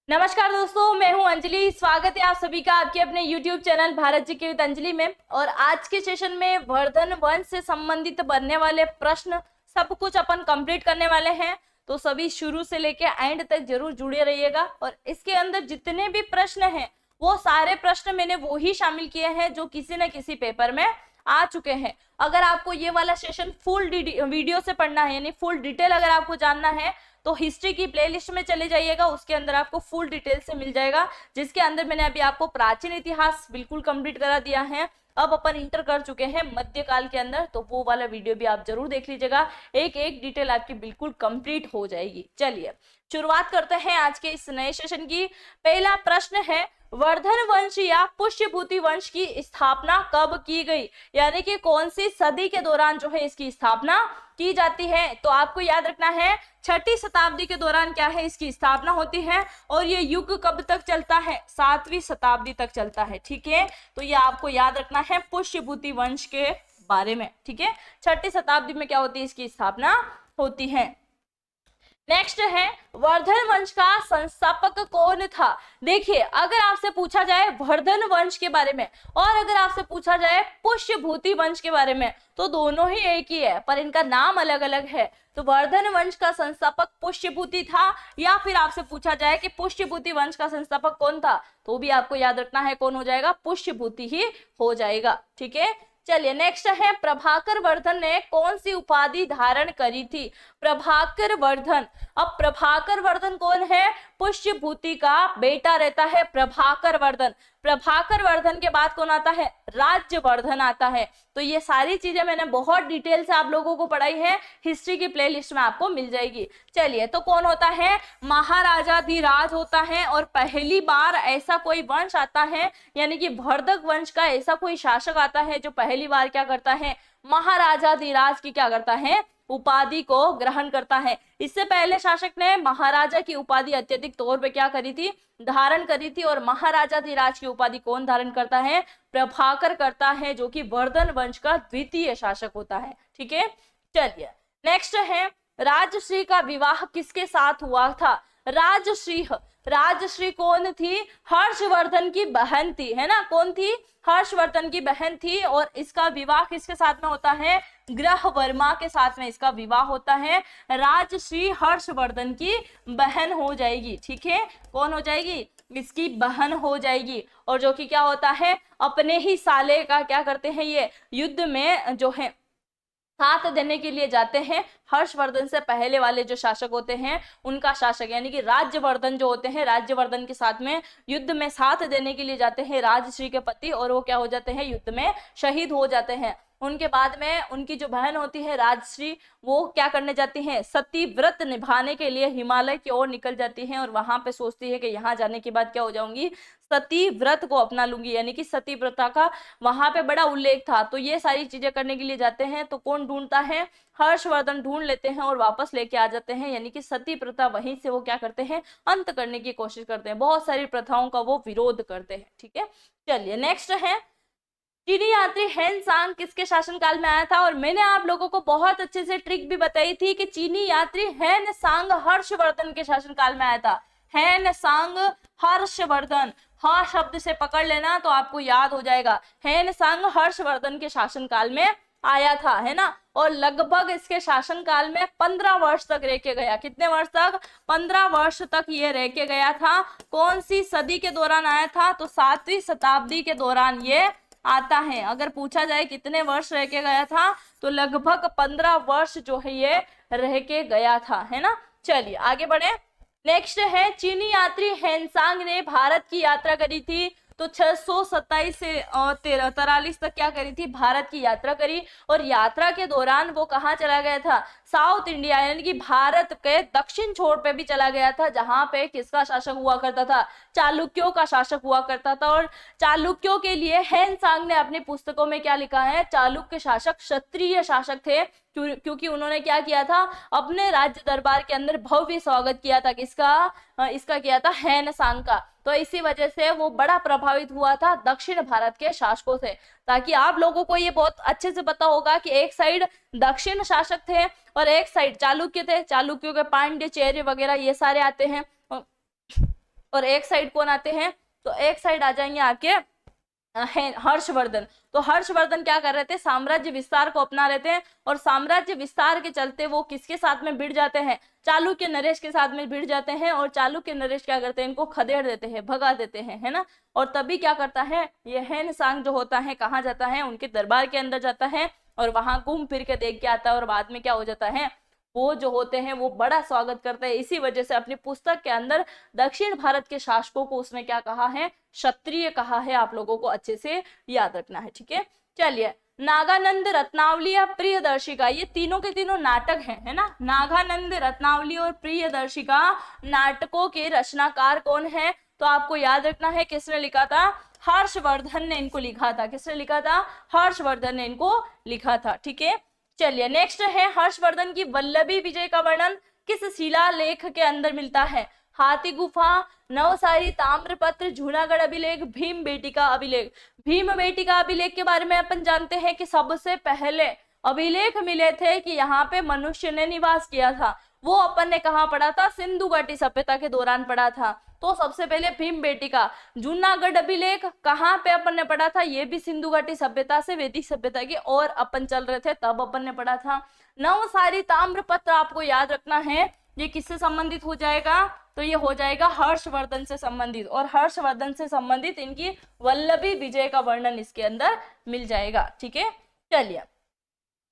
नमस्कार दोस्तों, मैं हूं अंजलि। स्वागत है आप सभी का आपके अपने YouTube चैनल भारत जी के विद अंजलि में। और आज के सेशन में वर्धन वंश से संबंधित बनने वाले प्रश्न सब कुछ अपन कंप्लीट करने वाले हैं, तो सभी शुरू से लेके एंड तक जरूर जुड़े रहिएगा। और इसके अंदर जितने भी प्रश्न हैं वो सारे प्रश्न मैंने वो ही शामिल किए हैं जो किसी न किसी पेपर में आ चुके हैं। अगर आपको ये वाला सेशन फुल वीडियो से पढ़ना है, यानी फुल डिटेल अगर आपको जानना है, तो हिस्ट्री की प्लेलिस्ट में चले जाइएगा। उसके अंदर आपको फुल डिटेल से मिल जाएगा, जिसके अंदर मैंने अभी आपको प्राचीन इतिहास बिल्कुल कंप्लीट करा दिया है। अब अपन इंटर कर चुके हैं मध्यकाल के अंदर, तो वो वाला वीडियो भी आप जरूर देख लीजिएगा। एक एक डिटेल आपकी बिल्कुल कंप्लीट हो जाएगी। चलिए शुरुआत करते हैं आज के इस नए सेशन की। पहला प्रश्न है, वर्धन वंश या पुष्यभूति वंश की स्थापना कब की गई, यानी कि कौन सी सदी के दौरान जो है इसकी स्थापना की जाती है। तो आपको याद रखना है 6ठी शताब्दी के दौरान क्या है इसकी स्थापना होती है। और ये युग कब तक चलता है, 7वीं शताब्दी तक चलता है। ठीक है, तो ये आपको याद रखना है पुष्यभूति वंश के बारे में। ठीक है, 6ठी शताब्दी में क्या होती है, इसकी स्थापना होती है। नेक्स्ट है, वर्धन वंश का संस्थापक कौन था। देखिए, अगर आपसे पूछा जाए वर्धन वंश के बारे में और अगर आपसे पूछा जाए पुष्यभूति वंश के बारे में, तो दोनों ही एक ही है, पर इनका नाम अलग अलग है। तो वर्धन वंश का संस्थापक पुष्यभूति था, या फिर आपसे पूछा जाए कि पुष्यभूति वंश का संस्थापक कौन था, तो भी आपको याद रखना है कौन हो जाएगा, पुष्यभूति ही हो जाएगा। ठीक है, चलिए नेक्स्ट है, प्रभाकर वर्धन ने कौन सी उपाधि धारण करी थी। प्रभाकर वर्धन, अब प्रभाकर वर्धन कौन है, पुष्यभूति का बेटा रहता है प्रभाकर वर्धन। प्रभाकर वर्धन के बाद कौन आता है, राज्यवर्धन आता है। तो ये सारी चीजें मैंने बहुत डिटेल से आप लोगों को पढ़ाई है, हिस्ट्री की प्लेलिस्ट में आपको मिल जाएगी। चलिए, तो कौन होता है, महाराजाधिराज होता है। और पहली बार ऐसा कोई वंश आता है, यानी कि वर्धक वंश का ऐसा कोई शासक आता है जो पहली बार क्या करता है, महाराजाधिराज की क्या करता है, उपाधि को ग्रहण करता है। इससे पहले शासक ने महाराजा की उपाधि अत्यधिक तौर पे क्या करी थी, धारण करी थी। और महाराजाधिराज की उपाधि कौन धारण करता है, प्रभाकर करता है, जो कि वर्धन वंश का द्वितीय शासक होता है। ठीक है, चलिए नेक्स्ट है, राजश्री का विवाह किसके साथ हुआ था। राजश्री, राजश्री कौन थी, हर्षवर्धन की बहन थी, है ना। कौन थी, हर्षवर्धन की बहन थी। और इसका विवाह किसके साथ में होता है, ग्रहवर्मा के साथ में इसका विवाह होता है। राजश्री हर्षवर्धन की बहन हो जाएगी। ठीक है, कौन हो जाएगी, इसकी बहन हो जाएगी। और जो कि क्या होता है, अपने ही साले का क्या करते हैं, ये युद्ध में जो है साथ देने के लिए जाते हैं। हर्षवर्धन से पहले वाले जो शासक होते हैं उनका शासक, यानी कि राज्यवर्धन जो होते हैं, राज्यवर्धन के साथ में युद्ध में साथ देने के लिए जाते हैं राजश्री के पति, और वो क्या हो जाते हैं, युद्ध में शहीद हो जाते हैं। उनके बाद में उनकी जो बहन होती है राजश्री, वो क्या करने जाती हैं, सती व्रत निभाने के लिए हिमालय की ओर निकल जाती हैं। और वहां पे सोचती है कि यहाँ जाने के बाद क्या हो जाऊंगी, सती व्रत को अपना लूंगी, यानी कि सती व्रता का वहां पे बड़ा उल्लेख था। तो ये सारी चीजें करने के लिए जाते हैं, तो कौन ढूंढता है, हर्षवर्धन ढूंढ लेते हैं और वापस लेके आ जाते हैं। यानी कि सती प्रथा वहीं से वो क्या करते हैं, अंत करने की कोशिश करते हैं। बहुत सारी प्रथाओं का वो विरोध करते हैं। ठीक है, चलिए नेक्स्ट है, चीनी यात्री हेन सांग किसके शासनकाल में आया था। और मैंने आप लोगों को बहुत अच्छे से ट्रिक भी बताई थी कि चीनी यात्री हेन सांग हर्षवर्धन के शासनकाल में आया था। हेन सांग हर्षवर्धन, हाँ शब्द से पकड़ लेना तो आपको याद हो जाएगा। हेन सांग हर्षवर्धन के शासनकाल में आया था, है ना। और लगभग इसके शासनकाल में 15 वर्ष तक रह के गया। कितने वर्ष तक, 15 वर्ष तक ये रह के गया था। कौन सी सदी के दौरान आया था, तो 7वीं शताब्दी के दौरान ये आता है। अगर पूछा जाए कितने वर्ष रह के गया था, तो लगभग 15 वर्ष जो है ये रह के गया था, है ना। चलिए आगे बढ़े। नेक्स्ट है, चीनी यात्री हेनसांग ने भारत की यात्रा करी थी। तो 627 से 43 तक क्या करी थी, भारत की यात्रा करी। और यात्रा के दौरान वो कहाँ चला गया था, साउथ इंडिया, यानी कि भारत के दक्षिण छोर पे भी चला गया था, जहां पे किसका शासक हुआ करता था, चालुक्यों का शासक हुआ करता था। और चालुक्यों के लिए हेनसांग ने अपनी पुस्तकों में क्या लिखा है, चालुक्य शासक क्षत्रिय शासक थे, क्योंकि उन्होंने क्या किया था, अपने राज्य दरबार के अंदर भव्य स्वागत किया था। किसका, इसका किया था, हेनसांग का। तो इसी वजह से वो बड़ा प्रभावित हुआ था दक्षिण भारत के शासकों से। ताकि आप लोगों को ये बहुत अच्छे से पता होगा कि एक साइड दक्षिण शासक थे और एक साइड चालुक्य थे। चालुक्यों के पांड्य, चेरे वगैरह ये सारे आते हैं। और एक साइड कौन आते हैं, तो एक साइड आ जाएंगे आपके हर्षवर्धन। तो हर्षवर्धन क्या कर रहे थे, साम्राज्य विस्तार को अपना रहे थे, और साम्राज्य विस्तार के चलते वो किसके साथ में भिड़ जाते हैं, चालुक्य नरेश के साथ में भिड़ जाते हैं, और चालुक्य नरेश क्या करते हैं, इनको खदेड़ देते हैं, भगा देते हैं, है ना। और तभी क्या करता है, ये हेन सांग जो होता है कहाँ जाता है, उनके दरबार के अंदर जाता है, और वहां घूम फिर के देख के आता है, और बाद में क्या हो जाता है, वो जो होते हैं वो बड़ा स्वागत करते हैं। इसी वजह से अपनी पुस्तक के अंदर दक्षिण भारत के शासकों को उसने क्या कहा है, क्षत्रिय कहा है। आप लोगों को अच्छे से याद रखना है, ठीक है। चलिए, नागानंद, रत्नावली या प्रियदर्शिका, ये तीनों के तीनों नाटक हैं, है ना। नागानंद, रत्नावली और प्रियदर्शिका नाटकों के रचनाकार कौन है, तो आपको याद रखना है किसने लिखा था, हर्षवर्धन ने इनको लिखा था। किसने लिखा था, हर्षवर्धन ने इनको लिखा था, ठीक है। चलिए, नेक्स्ट है, हर्षवर्धन की वल्लभी विजय का वर्णन किस शिलालेख के अंदर मिलता है, हाथी गुफा, नवसारी ताम्रपत्र, जूनागढ़ अभिलेख, भीम बेटिका अभिलेख। भीम बेटिका अभिलेख के बारे में अपन जानते हैं कि सबसे पहले अभिलेख मिले थे कि यहाँ पे मनुष्य ने निवास किया था, वो अपन ने कहाँ पढ़ा था, सिंधु घाटी सभ्यता के दौरान पढ़ा था। तो सबसे पहले भीम बेटिका। जूनागढ़ अभिलेख कहाँ पे अपन ने पढ़ा था, ये भी सिंधु घाटी सभ्यता से वैदिक सभ्यता की और अपन चल रहे थे तब अपन ने पढ़ा था। नवसारी ताम्रपत्र आपको याद रखना है, ये किससे संबंधित हो जाएगा, तो ये हो जाएगा हर्षवर्धन से संबंधित, और हर्षवर्धन से संबंधित इनकी वल्लभी विजय का वर्णन इसके अंदर मिल जाएगा, ठीक है। चलिए,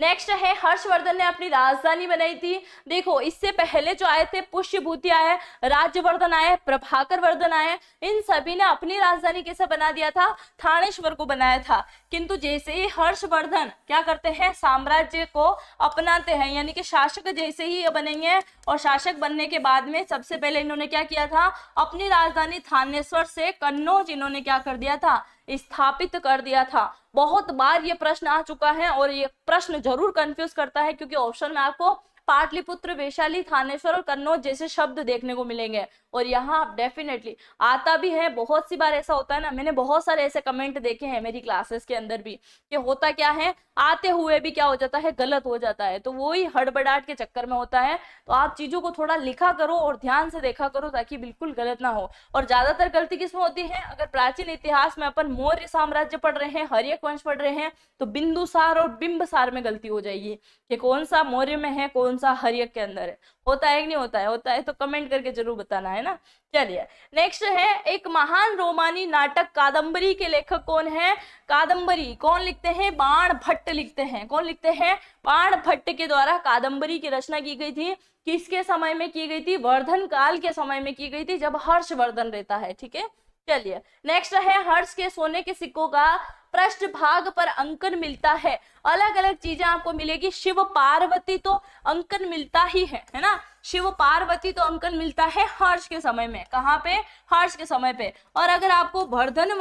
नेक्स्ट है, हर्षवर्धन ने अपनी राजधानी बनाई थी। देखो, इससे पहले जो आए थे, पुष्यभूति आए, राज्यवर्धन आए, प्रभाकर वर्धन आए, इन सभी ने अपनी राजधानी कैसे बना दिया था, थानेश्वर को बनाया था। किंतु जैसे ही हर्षवर्धन क्या करते हैं, साम्राज्य को अपनाते हैं, यानी कि शासक जैसे ही बनेंगे, और शासक बनने के बाद में सबसे पहले इन्होंने क्या किया था, अपनी राजधानी थानेश्वर से कन्नौज इन्होंने क्या कर दिया था, स्थापित कर दिया था। बहुत बार ये प्रश्न आ चुका है, और ये प्रश्न जरूर कंफ्यूज करता है, क्योंकि ऑप्शन में आपको पाटलिपुत्र, वैशाली, थानेश्वर और कन्नौज जैसे शब्द देखने को मिलेंगे, और यहाँ डेफिनेटली आता भी है। बहुत सी बार ऐसा होता है ना, मैंने बहुत सारे ऐसे कमेंट देखे हैं मेरी क्लासेस के अंदर भी, कि होता क्या है, आते हुए भी क्या हो जाता है, गलत हो जाता है। तो वही हड़बड़ाहट के चक्कर में होता है। तो आप चीजों को थोड़ा लिखा करो और ध्यान से देखा करो, ताकि बिल्कुल गलत ना हो। और ज्यादातर गलती किसमें होती है, अगर प्राचीन इतिहास में अपन मौर्य साम्राज्य पढ़ रहे हैं, हर्यक वंश पढ़ रहे हैं, तो बिंदुसार और बिंबसार में गलती हो जाएगी कि कौन सा मौर्य में है, कौन सा हर्यक के अंदर है। होता है कि नहीं होता है, होता है तो कमेंट करके जरूर बताना, है ना। चलिए, नेक्स्ट है, एक महान रोमानी नाटक कादम्बरी के लेखक कौन है। कादम्बरी कौन लिखते हैं, बाण भट्ट लिखते हैं। कौन लिखते हैं, बाण भट्ट के द्वारा कादम्बरी की रचना की गई थी। किसके समय में की गई थी, वर्धन काल के समय में की गई थी, जब हर्षवर्धन रहता है, ठीक है। चलिए, नेक्स्ट है, हर्ष के सोने के सिक्कों का पृष्ठ भाग पर अंकन मिलता है। अलग अलग चीजें आपको मिलेगी। शिव पार्वती तो अंकन मिलता ही है ना। शिव पार्वती तो अंकन मिलता है हर्ष के समय में। कहाँ पे, हर्ष के समय पे। और अगर आपको वर्धन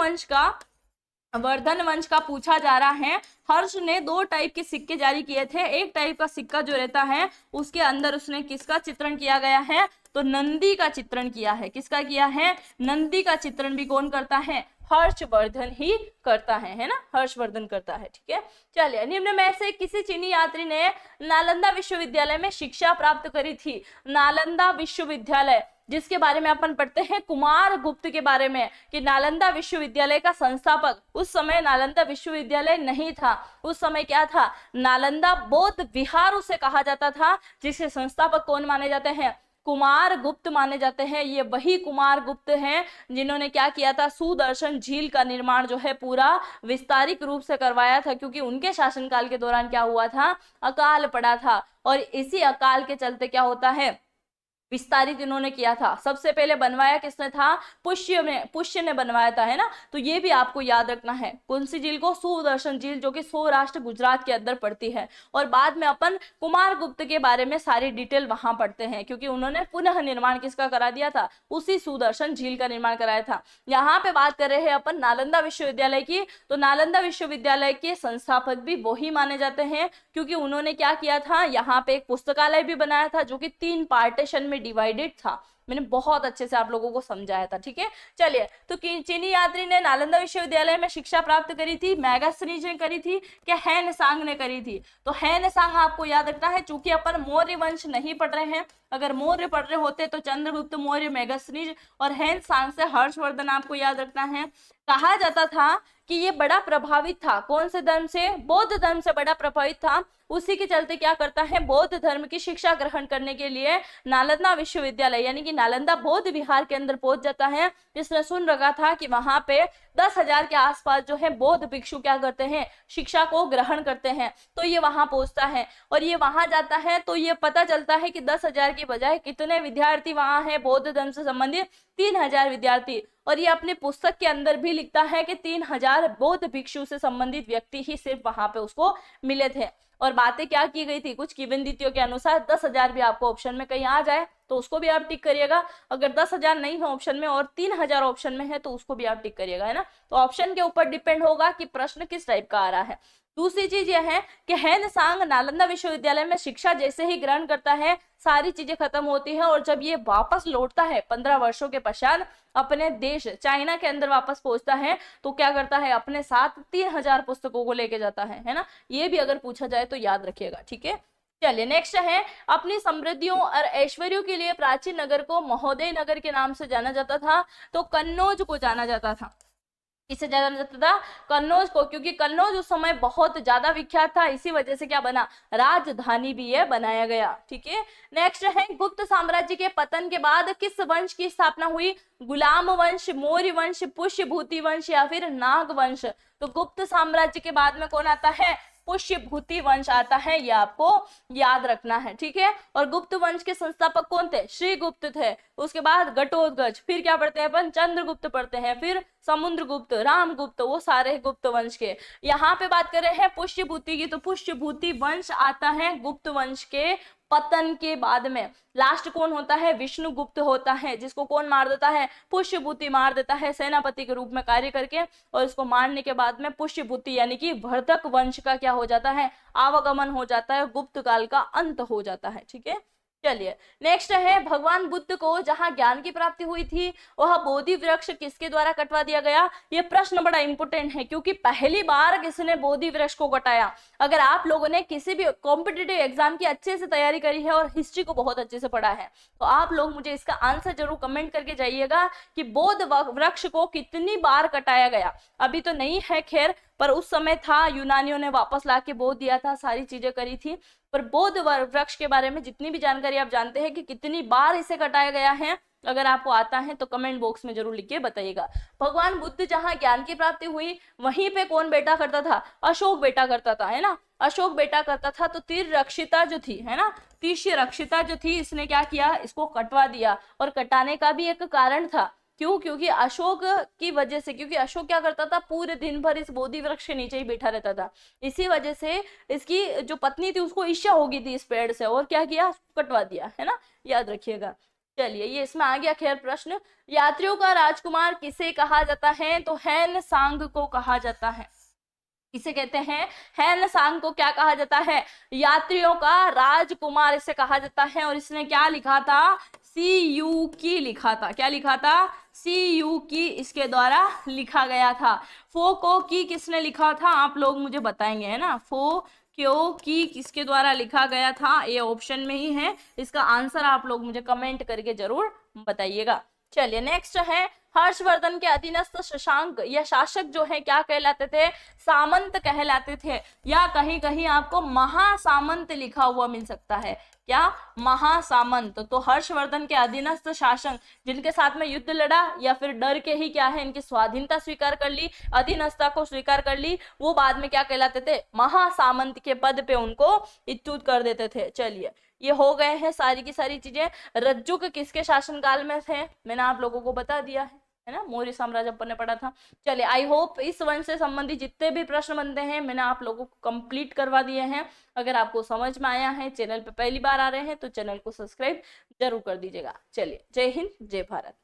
वंश का पूछा जा रहा है, हर्ष ने 2 टाइप के सिक्के जारी किए थे। एक टाइप का सिक्का जो रहता है, उसके अंदर उसने किसका चित्रण किया गया है, तो नंदी का चित्रण किया है। किसका किया है, नंदी का चित्रण भी कौन करता है, हर्षवर्धन ही करता है ना, हर्षवर्धन करता है, ठीक है। चलिए, निम्न में से किसी चीनी यात्री ने नालंदा विश्वविद्यालय में शिक्षा प्राप्त करी थी। नालंदा विश्वविद्यालय, जिसके बारे में अपन पढ़ते हैं कुमार गुप्त के बारे में, कि नालंदा विश्वविद्यालय का संस्थापक, उस समय नालंदा विश्वविद्यालय नहीं था, उस समय क्या था, नालंदा बौद्ध विहार उसे कहा जाता था, जिसके संस्थापक कौन माने जाते हैं, कुमार गुप्त माने जाते हैं। ये वही कुमार गुप्त हैं जिन्होंने क्या किया था, सुदर्शन झील का निर्माण जो है पूरा विस्तारित रूप से करवाया था, क्योंकि उनके शासनकाल के दौरान क्या हुआ था, अकाल पड़ा था, और इसी अकाल के चलते क्या होता है, विस्तारित इन्होंने किया था। सबसे पहले बनवाया किसने था, पुष्य ने बनवाया था, है ना। तो ये भी आपको याद रखना है। कौन सी झील को, सुदर्शन झील, जो कि सौराष्ट्र गुजरात के अंदर पड़ती है। और बाद में अपन कुमार गुप्त के बारे में सारी डिटेल वहां पढ़ते हैं, क्योंकि उन्होंने पुनः निर्माण किसका करा दिया था, उसी सुदर्शन झील का निर्माण कराया था। यहाँ पे बात कर रहे हैं अपन नालंदा विश्वविद्यालय की, तो नालंदा विश्वविद्यालय के संस्थापक भी वही माने जाते हैं, क्योंकि उन्होंने क्या किया था, यहाँ पे एक पुस्तकालय भी बनाया था, जो कि 3 पार्टीशन में डिवाइडेड था। मैंने बहुत अच्छे से आप लोगों को समझाया था, ठीक है। चलिए, तो चीनी यात्री ने नालंदा विश्वविद्यालय में शिक्षा प्राप्त करी थी, मैगस्थनीज ने करी थी, क्या हैन सांग ने करी थी। तो हैन सांग आपको याद रखना है, चूंकि अपन मौर्य वंश नहीं पढ़ रहे हैं, अगर मौर्य पढ़ रहे होते तो चंद्रगुप्त मौर्य, मेगास्नीज और हेन सांग से हर्षवर्धन आपको याद रखना है। कहा जाता था कि ये बड़ा प्रभावित था, कौन से धर्म से? बौद्ध धर्म से बड़ा प्रभावित था। उसी के चलते क्या करता है, बौद्ध धर्म की शिक्षा ग्रहण करने के लिए नालंदा विश्वविद्यालय यानी कि नालंदा बौद्ध विहार के अंदर पहुंच जाता है। जिसने सुन रखा था कि वहां पे 10,000 के आसपास जो है बौद्ध भिक्षु क्या करते हैं, शिक्षा को ग्रहण करते हैं, तो ये वहां पहुंचता है। और ये वहां जाता है तो ये पता चलता है कि 10,000 की बजाय कितने विद्यार्थी वहां है बौद्ध धर्म से संबंधित, 3,000 विद्यार्थी। और ये अपनी पुस्तक के अंदर भी लिखता है कि 3,000 बौद्ध भिक्षु से संबंधित व्यक्ति ही सिर्फ वहां पे उसको मिले थे। और बातें क्या की गई थी, कुछ किंवदंतियों के अनुसार 10,000 भी आपको ऑप्शन में कहीं आ जाए तो उसको भी आप टिक करिएगा। अगर 10,000 नहीं है ऑप्शन में और 3,000 ऑप्शन में है तो उसको भी आप टिक करिएगा, है ना। तो ऑप्शन के ऊपर डिपेंड होगा कि प्रश्न किस टाइप का आ रहा है। दूसरी चीज यह है कि हेन सांग नालंदा विश्वविद्यालय में शिक्षा जैसे ही ग्रहण करता है सारी चीजें खत्म होती है, और जब ये वापस लौटता है 15 वर्षों के पश्चात अपने देश चाइना के अंदर वापस पहुंचता है तो क्या करता है, अपने साथ 3,000 पुस्तकों को लेके जाता है ना। ये भी अगर पूछा जाए तो याद रखिएगा, ठीक है। चलिए नेक्स्ट है, अपनी समृद्धियों और ऐश्वर्यों के लिए प्राचीन नगर को महोदय नगर के नाम से जाना जाता था, तो कन्नौज को जाना जाता था। किसे जाना जाता था? कन्नौज को, क्योंकि कन्नौज उस समय बहुत ज्यादा विख्यात था, इसी वजह से क्या बना, राजधानी भी ये बनाया गया, ठीक है। नेक्स्ट है, गुप्त साम्राज्य के पतन के बाद किस वंश की स्थापना हुई? गुलाम वंश, मौर्य वंश, पुष्यभूति वंश या फिर नाग वंश? तो गुप्त साम्राज्य के बाद में कौन आता है? पुष्यभूति वंश आता है, ये आपको याद रखना है, ठीक है। और गुप्त वंश के संस्थापक कौन थे? श्रीगुप्त थे। उसके बाद घटोत्कच, फिर क्या पढ़ते हैं अपन? चंद्रगुप्त पढ़ते हैं, फिर समुद्रगुप्त, रामगुप्त, वो सारे गुप्त वंश के। यहाँ पे बात कर रहे हैं पुष्यभूति की, तो पुष्यभूति वंश आता है गुप्त वंश के पतन के बाद में। लास्ट कौन होता है? विष्णुगुप्त होता है, जिसको कौन मार देता है? पुष्यभूति मार देता है सेनापति के रूप में कार्य करके। और इसको मारने के बाद में पुष्यभूति यानी कि वर्धक वंश का क्या हो जाता है? आवागमन हो जाता है, गुप्त काल का अंत हो जाता है, ठीक है। चलिए नेक्स्ट है, भगवान बुद्ध को जहां ज्ञान की प्राप्ति हुई थी वह बोधि वृक्ष किसके द्वारा कटवा दिया गया? ये प्रश्न बड़ा इंपोर्टेंट है क्योंकि पहली बार किसने बोधि वृक्ष को कटाया? अगर आप लोगों ने किसी भी कॉम्पिटिटिव एग्जाम की अच्छे से तैयारी करी है और हिस्ट्री को बहुत अच्छे से पढ़ा है तो आप लोग मुझे इसका आंसर जरूर कमेंट करके जाइएगा कि बोध वृक्ष को कितनी बार कटाया गया। अभी तो नहीं है खैर, पर उस समय था, यूनानियों ने वापस लाके बोध दिया था, सारी चीजें करी थी। पर बोध वृक्ष के बारे में जितनी भी जानकारी आप जानते हैं कि कितनी बार इसे कटाया गया है, अगर आपको आता है तो कमेंट बॉक्स में जरूर लिख के बताइएगा। भगवान बुद्ध जहां ज्ञान की प्राप्ति हुई वहीं पे कौन बेटा करता था? अशोक बेटा करता था, है ना। अशोक बेटा करता था, तो तीर रक्षिता जो थी, है ना, तीर्थ रक्षिता जो थी, इसने क्या किया? इसको कटवा दिया। और कटाने का भी एक कारण था, क्यों? क्योंकि अशोक की वजह से, क्योंकि अशोक क्या करता था, पूरे दिन भर इस बोधि वृक्ष के नीचे ही बैठा रहता था। इसी वजह से इसकी जो पत्नी थी उसको ईर्ष्या हो गई थी इस पेड़ से, और क्या किया? कटवा दिया, है ना, याद रखिएगा। चलिए ये इसमें आ गया खैर प्रश्न। यात्रियों का राजकुमार किसे कहा जाता है? तो हेन सांग को कहा जाता है। किसे कहते हैं? हेन सांग को क्या कहा जाता है? यात्रियों का राजकुमार इसे कहा जाता है। और इसने क्या लिखा था? CU की लिखा था। क्या लिखा था? CU की इसके द्वारा लिखा गया था। फो को की किसने लिखा था? आप लोग मुझे बताएंगे, है ना। फो क्यों की किसके द्वारा लिखा गया था? ये ऑप्शन में ही है, इसका आंसर आप लोग मुझे कमेंट करके जरूर बताइएगा। चलिए नेक्स्ट है, हर्षवर्धन के अधीनस्थ शशांक या शासक जो है क्या कहलाते थे? सामंत कहलाते थे, या कहीं कहीं आपको महासामंत लिखा हुआ मिल सकता है। क्या? महासामंत। तो हर्षवर्धन के अधीनस्थ शासक जिनके साथ में युद्ध लड़ा या फिर डर के ही क्या है इनकी स्वाधीनता स्वीकार कर ली, अधीनस्थता को स्वीकार कर ली, वो बाद में क्या कहलाते थे? महासामंत के पद पे उनको च्युत कर देते थे। चलिए ये हो गए हैं सारी की सारी चीजें। रज्जुक किसके शासनकाल में थे? मैंने आप लोगों को बता दिया है ना, मौर्य साम्राज्य अपन ने पढ़ा था। चलिए आई होप इस वंश से संबंधित जितने भी प्रश्न बनते हैं मैंने आप लोगों को कंप्लीट करवा दिए हैं। अगर आपको समझ में आया है, चैनल पे पहली बार आ रहे हैं तो चैनल को सब्सक्राइब जरूर कर दीजिएगा। चलिए जय हिंद, जय भारत।